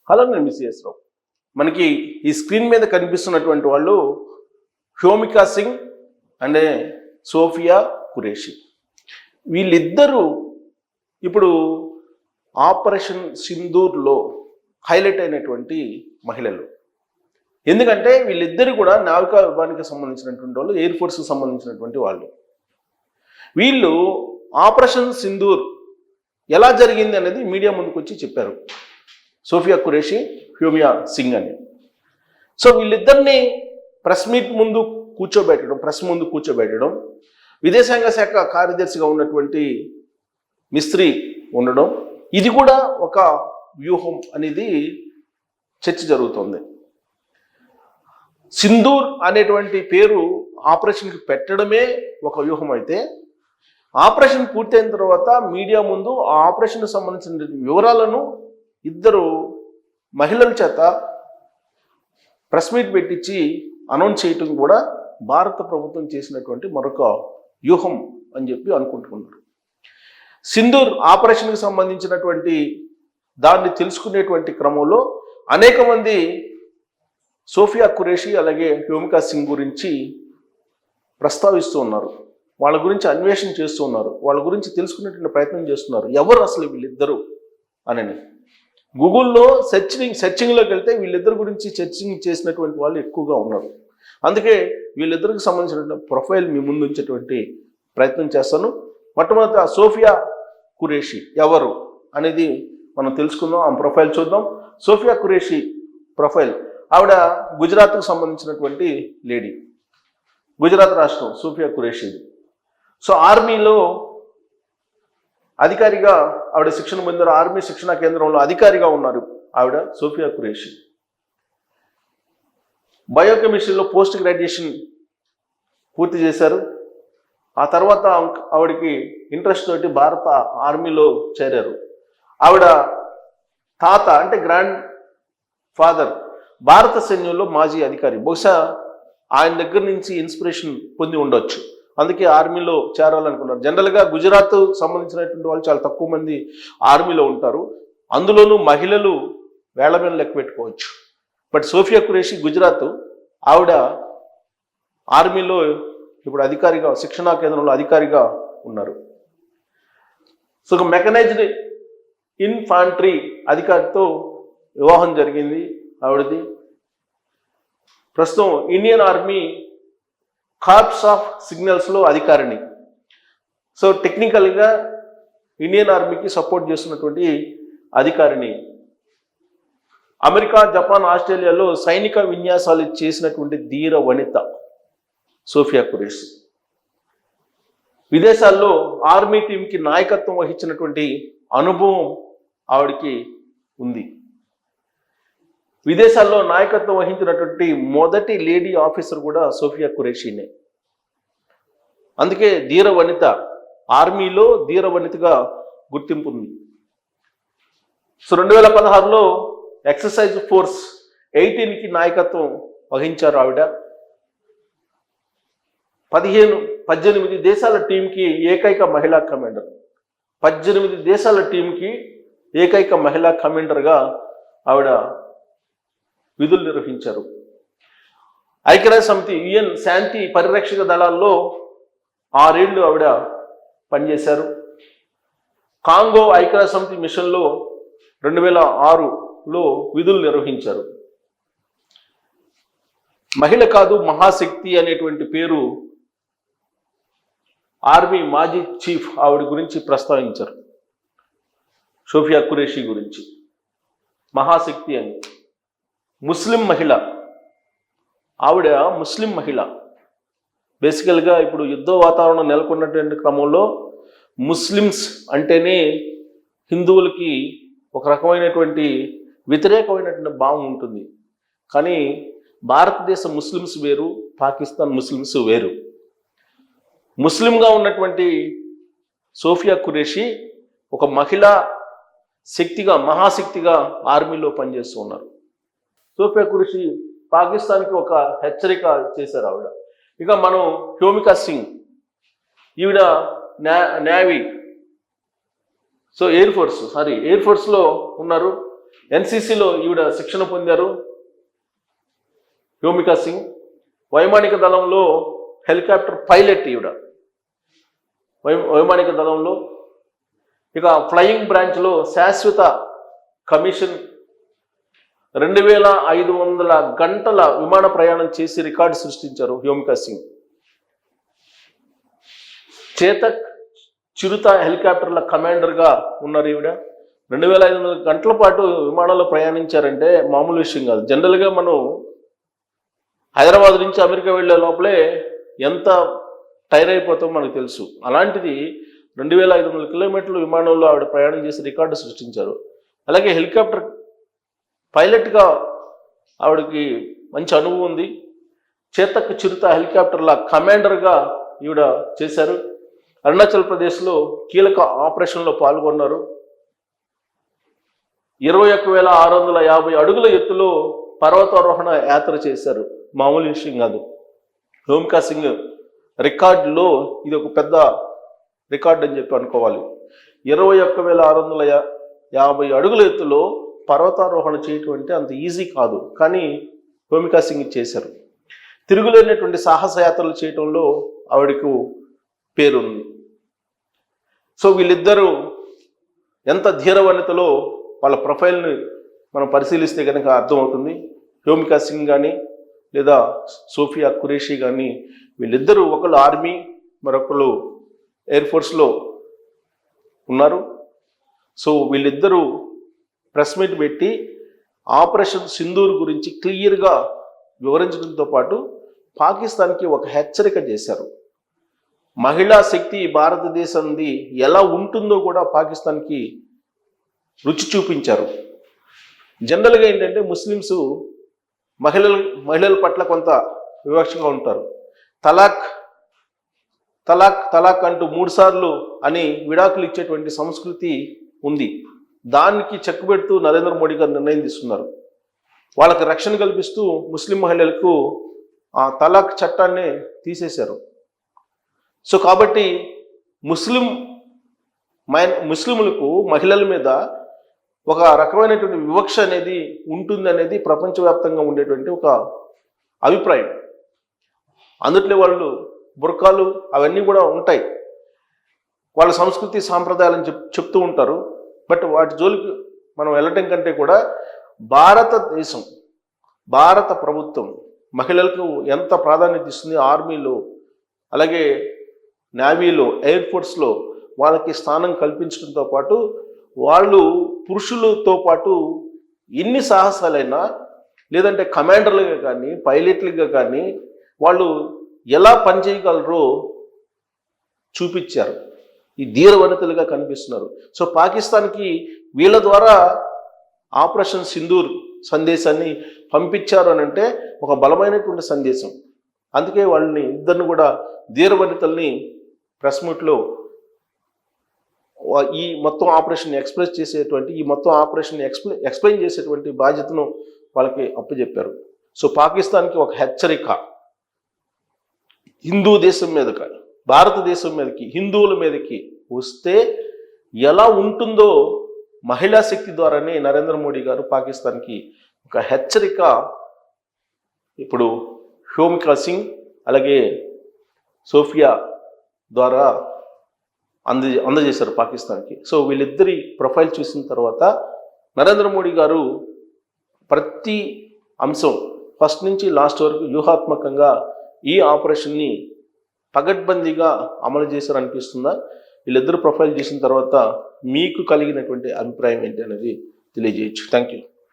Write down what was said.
Hello, నేను miss రావు. మనకి ఈ స్క్రీన్ మీద కనిపిస్తున్నటువంటి వాళ్ళు హ్యోమికా సింగ్ అండ్ సోఫియా ఖురేషీ. వీళ్ళిద్దరూ ఇప్పుడు ఆపరేషన్ సింధూర్లో హైలైట్ అయినటువంటి మహిళలు. ఎందుకంటే వీళ్ళిద్దరు కూడా నావికా విభాగానికి సంబంధించినటువంటి వాళ్ళు, ఎయిర్ ఫోర్స్కి సంబంధించినటువంటి వాళ్ళు. వీళ్ళు ఆపరేషన్ సింధూర్ ఎలా జరిగింది అనేది మీడియా ముందుకు వచ్చి చెప్పారు. సోఫియా ఖురేషీ, హ్యోమికా సింగ్ అని. సో వీళ్ళిద్దరిని ప్రెస్ ముందు కూర్చోబెట్టడం, విదేశాంగ శాఖ కార్యదర్శిగా ఉన్నటువంటి మిస్త్రీ ఉండడం, ఇది కూడా ఒక వ్యూహం అనేది చర్చ జరుగుతుంది. సింధూర్ అనేటువంటి పేరు ఆపరేషన్కి పెట్టడమే ఒక వ్యూహం అయితే, ఆపరేషన్ పూర్తయిన తర్వాత మీడియా ముందు ఆ ఆపరేషన్కి సంబంధించిన వివరాలను ఇద్దరు మహిళల చేత ప్రెస్ మీట్ పెట్టించి అనౌన్స్ చేయటం కూడా భారత ప్రభుత్వం చేసినటువంటి మరొక వ్యూహం అని చెప్పి అనుకుంటున్నారు. సింధూర్ ఆపరేషన్కి సంబంధించినటువంటి దాన్ని తెలుసుకునేటువంటి క్రమంలో అనేక మంది సోఫియా ఖురేషీ అలాగే హ్యోమికా సింగ్ గురించి ప్రస్తావిస్తూ ఉన్నారు. వాళ్ళ గురించి అన్వేషణ చేస్తూ ఉన్నారు. వాళ్ళ గురించి తెలుసుకునేటువంటి ప్రయత్నం చేస్తున్నారు. ఎవరు అసలు వీళ్ళిద్దరూ అని గూగుల్లో సెర్చింగ్లోకి వెళ్తే వీళ్ళిద్దరి గురించి సెర్చింగ్ చేసినటువంటి వాళ్ళు ఎక్కువగా ఉన్నారు. అందుకే వీళ్ళిద్దరికి సంబంధించినటువంటి ప్రొఫైల్ మీ ముందు ఉంచేటువంటి ప్రయత్నం చేస్తాను. మొట్టమొదట సోఫియా ఖురేషీ ఎవరు అనేది మనం తెలుసుకుందాం. ఆ ప్రొఫైల్ చూద్దాం. సోఫియా ఖురేషీ ప్రొఫైల్, ఆవిడ గుజరాత్కు సంబంధించినటువంటి లేడీ. గుజరాత్ రాష్ట్రం సోఫియా ఖురేషీ. సో ఆర్మీలో అధికారిగా ఆవిడ శిక్షణ పొందారు. ఆర్మీ శిక్షణా కేంద్రంలో అధికారిగా ఉన్నారు ఆవిడ సోఫియా ఖురేషీ. బయోకెమిస్ట్రీలో పోస్ట్ గ్రాడ్యుయేషన్ పూర్తి చేశారు. ఆ తర్వాత ఆవిడకి ఇంట్రెస్ట్ తోటి భారత ఆర్మీలో చేరారు. ఆవిడ తాత అంటే గ్రాండ్ ఫాదర్ భారత సైన్యంలో మాజీ అధికారి. బహుశా ఆయన దగ్గర నుంచి ఇన్స్పిరేషన్ పొంది ఉండొచ్చు, అందుకే ఆర్మీలో చేరాలనుకున్నారు. జనరల్గా గుజరాత్ సంబంధించినటువంటి వాళ్ళు చాలా తక్కువ మంది ఆర్మీలో ఉంటారు. అందులోనూ మహిళలు వేళ్ల మీద లెక్క పెట్టుకోవచ్చు. బట్ సోఫియా ఖురేషీ గుజరాత్, ఆవిడ ఆర్మీలో ఇప్పుడు అధికారిగా శిక్షణా కేంద్రంలో అధికారిగా ఉన్నారు. సో మెకనైజ్డ్ ఇన్ఫాంట్రీ అధికారితో వివాహం జరిగింది ఆవిడది. ప్రస్తుతం ఇండియన్ ఆర్మీ కార్ప్స్ ఆఫ్ సిగ్నల్స్లో అధికారిని. సో టెక్నికల్గా ఇండియన్ ఆర్మీకి సపోర్ట్ చేస్తున్నటువంటి అధికారిని. అమెరికా, జపాన్, ఆస్ట్రేలియాలో సైనిక విన్యాసాలు చేసినటువంటి ధీర వనిత సోఫియా ఖురేషీ. విదేశాల్లో ఆర్మీ టీంకి నాయకత్వం వహించినటువంటి అనుభవం ఆవిడికి ఉంది. విదేశాల్లో నాయకత్వం వహించినటువంటి మొదటి లేడీ ఆఫీసర్ కూడా సోఫియా ఖురేషీనే. అందుకే ధీర వనిత, ఆర్మీలో ధీర వనితగా గుర్తింపు ఉంది. సో 2016లో ఎక్సర్సైజ్ ఫోర్స్ 18కి నాయకత్వం వహించారు ఆవిడ. 18 దేశాల టీంకి ఏకైక మహిళా కమాండర్. 18 దేశాల టీంకి ఏకైక మహిళా కమాండర్గా ఆవిడ విధులు నిర్వహించారు. ఐక్యరాజ్య సమితి యుఎన్ శాంతి పరిరక్షక దళాల్లో 6 ఏళ్ళు ఆవిడ పనిచేశారు. కాంగో ఐక్యరాజ్య సమితి మిషన్లో 2006లో విధులు నిర్వహించారు. మహిళ కాదు మహాశక్తి అనేటువంటి పేరు ఆర్మీ మాజీ చీఫ్ ఆవిడ గురించి ప్రస్తావించారు. సోఫియా ఖురేషీ గురించి మహాశక్తి అని. ముస్లిం మహిళ, ఆవిడ ముస్లిం మహిళ. బేసికల్గా ఇప్పుడు యుద్ధ వాతావరణం నెలకొన్నటువంటి క్రమంలో ముస్లిమ్స్ అంటేనే హిందువులకి ఒక రకమైనటువంటి వ్యతిరేకమైనటువంటి భావం ఉంటుంది. కానీ భారతదేశ ముస్లిమ్స్ వేరు, పాకిస్తాన్ ముస్లిమ్స్ వేరు. ముస్లింగా ఉన్నటువంటి సోఫియా ఖురేషీ ఒక మహిళా శక్తిగా, మహాశక్తిగా ఆర్మీలో పనిచేస్తూ ఉన్నారు. సోఫియా ఖురేషీ పాకిస్తాన్కి ఒక హెచ్చరిక చేశారు ఆవిడ. ఇక మనం హ్యోమికా సింగ్, ఈవిడ నేవీ, సో ఎయిర్ ఫోర్స్లో ఉన్నారు. ఎన్సీసీలో ఈవిడ శిక్షణ పొందారు వ్యోమికా సింగ్. వైమానిక దళంలో హెలికాప్టర్ పైలట్ ఈవిడ వైమానిక దళంలో. ఇక ఫ్లయింగ్ బ్రాంచ్లో శాశ్వత కమిషన్ 2500 గంటల విమాన ప్రయాణం చేసి రికార్డు సృష్టించారు వ్యోమికా సింగ్. చేతక్ చిరుత హెలికాప్టర్ల కమాండర్గా ఉన్నారు ఈవిడ. 2500 గంటల పాటు విమానంలో ప్రయాణించారంటే మామూలు విషయం కాదు. జనరల్గా మనం హైదరాబాద్ నుంచి అమెరికా వెళ్ళే లోపలే ఎంత టైర్ అయిపోతామో మనకు తెలుసు. అలాంటిది 2500 కిలోమీటర్లు విమానంలో ఆవిడ ప్రయాణం చేసి రికార్డు సృష్టించారు. అలాగే హెలికాప్టర్ పైలట్గా ఆవిడకి మంచి అనుభవం ఉంది. చేతక్ చిరుత హెలికాప్టర్ల కమాండర్గా ఈవిడ చేశారు. అరుణాచల్ ప్రదేశ్లో కీలక ఆపరేషన్లో పాల్గొన్నారు. 21,650 అడుగుల ఎత్తులో పర్వతారోహణ యాత్ర చేశారు. మామూలు విషయం కాదు. వ్యోమికా సింగ్ రికార్డులో ఇది ఒక పెద్ద రికార్డు అని చెప్పి అనుకోవాలి. 21,650 అడుగుల ఎత్తులో పర్వతారోహణ చేయటం అంటే అంత ఈజీ కాదు, కానీ వ్యోమికా సింగ్ చేశారు. తిరుగులేనటువంటి సాహస యాత్రలు చేయటంలో ఆవిడకు పేరుంది. సో వీళ్ళిద్దరూ ఎంత ధీరవనితలో వాళ్ళ ప్రొఫైల్ని మనం పరిశీలిస్తే కనుక అర్థమవుతుంది. వ్యోమికా సింగ్ కానీ లేదా సోఫియా ఖురేషీ కానీ వీళ్ళిద్దరూ ఒకళ్ళు ఆర్మీ మరొకళ్ళు ఎయిర్ ఫోర్స్లో ఉన్నారు. సో వీళ్ళిద్దరూ ప్రెస్ మీట్ పెట్టి ఆపరేషన్ సింధూర్ గురించి క్లియర్గా వివరించడంతో పాటు పాకిస్తాన్కి ఒక హెచ్చరిక చేశారు. మహిళా శక్తి భారతదేశంది ఎలా ఉంటుందో కూడా పాకిస్తాన్కి రుచి చూపించారు. జనరల్గా ఏంటంటే ముస్లిమ్స్ మహిళల పట్ల కొంత వివక్షగా ఉంటారు. తలాక్ తలాక్ తలాక్ అంటూ 3 సార్లు అని విడాకులు ఇచ్చేటువంటి సంస్కృతి ఉంది. దానికి చెక్ పెడుతూ నరేంద్ర మోడీ గారు నిర్ణయం తీసుకున్నారు. వాళ్ళకి రక్షణ కల్పిస్తూ ముస్లిం మహిళలకు ఆ తలాక్ చట్టాన్ని తీసేశారు. సో కాబట్టి ముస్లింలకు మహిళల మీద ఒక రకమైనటువంటి వివక్ష అనేది ఉంటుంది అనేది ప్రపంచవ్యాప్తంగా ఉండేటువంటి ఒక అభిప్రాయం. అందుట్లో వాళ్ళు బుర్కాలు అవన్నీ కూడా ఉంటాయి, వాళ్ళ సంస్కృతి సాంప్రదాయాలను చెప్తూ ఉంటారు. బట్ వాటి జోలికి మనం వెళ్ళటం కంటే కూడా భారత ప్రభుత్వం మహిళలకు ఎంత ప్రాధాన్యత ఇస్తుంది, ఆర్మీలో అలాగే నేవీలో ఎయిర్ ఫోర్స్లో వాళ్ళకి స్థానం కల్పించడంతో పాటు వాళ్ళు పురుషులతో పాటు ఎన్ని సాహసాలైనా లేదంటే కమాండర్లుగా కానీ పైలట్లుగా కానీ వాళ్ళు ఎలా పనిచేయగలరో చూపించారు. ఈ ధీరవనితలుగా కనిపిస్తున్నారు. సో పాకిస్తాన్కి వీళ్ళ ద్వారా ఆపరేషన్ సింధూర్ సందేశాన్ని పంపించారు అని అంటే ఒక బలమైనటువంటి సందేశం. అందుకే వాళ్ళని ఇద్దరిని కూడా ధీరవనితల్ని ప్రెస్ మీట్లో ఈ మొత్తం ఆపరేషన్ ఎక్స్ప్లెయిన్ చేసేటువంటి బాధ్యతను వాళ్ళకి అప్పచెప్పారు. సో పాకిస్తాన్కి ఒక హెచ్చరిక, హిందూ దేశం మీదకి భారతదేశం మీదకి హిందువుల మీదకి వస్తే ఎలా ఉంటుందో మహిళా శక్తి ద్వారానే నరేంద్ర మోడీ గారు పాకిస్తాన్కి ఒక హెచ్చరిక ఇప్పుడు వ్యోమికా సింగ్ అలాగే సోఫియా ద్వారా అందజేశారు పాకిస్తాన్కి. సో వీళ్ళిద్దరి ప్రొఫైల్ చూసిన తర్వాత నరేంద్ర మోడీ గారు ప్రతి అంశం ఫస్ట్ నుంచి లాస్ట్ వరకు వ్యూహాత్మకంగా ఈ ఆపరేషన్ని పగడ్బందీగా అమలు చేశారనిపిస్తుందా? వీళ్ళిద్దరు ప్రొఫైల్ చేసిన తర్వాత మీకు కలిగినటువంటి అభిప్రాయం ఏంటి అనేది తెలియజేయచ్చు. Thank you.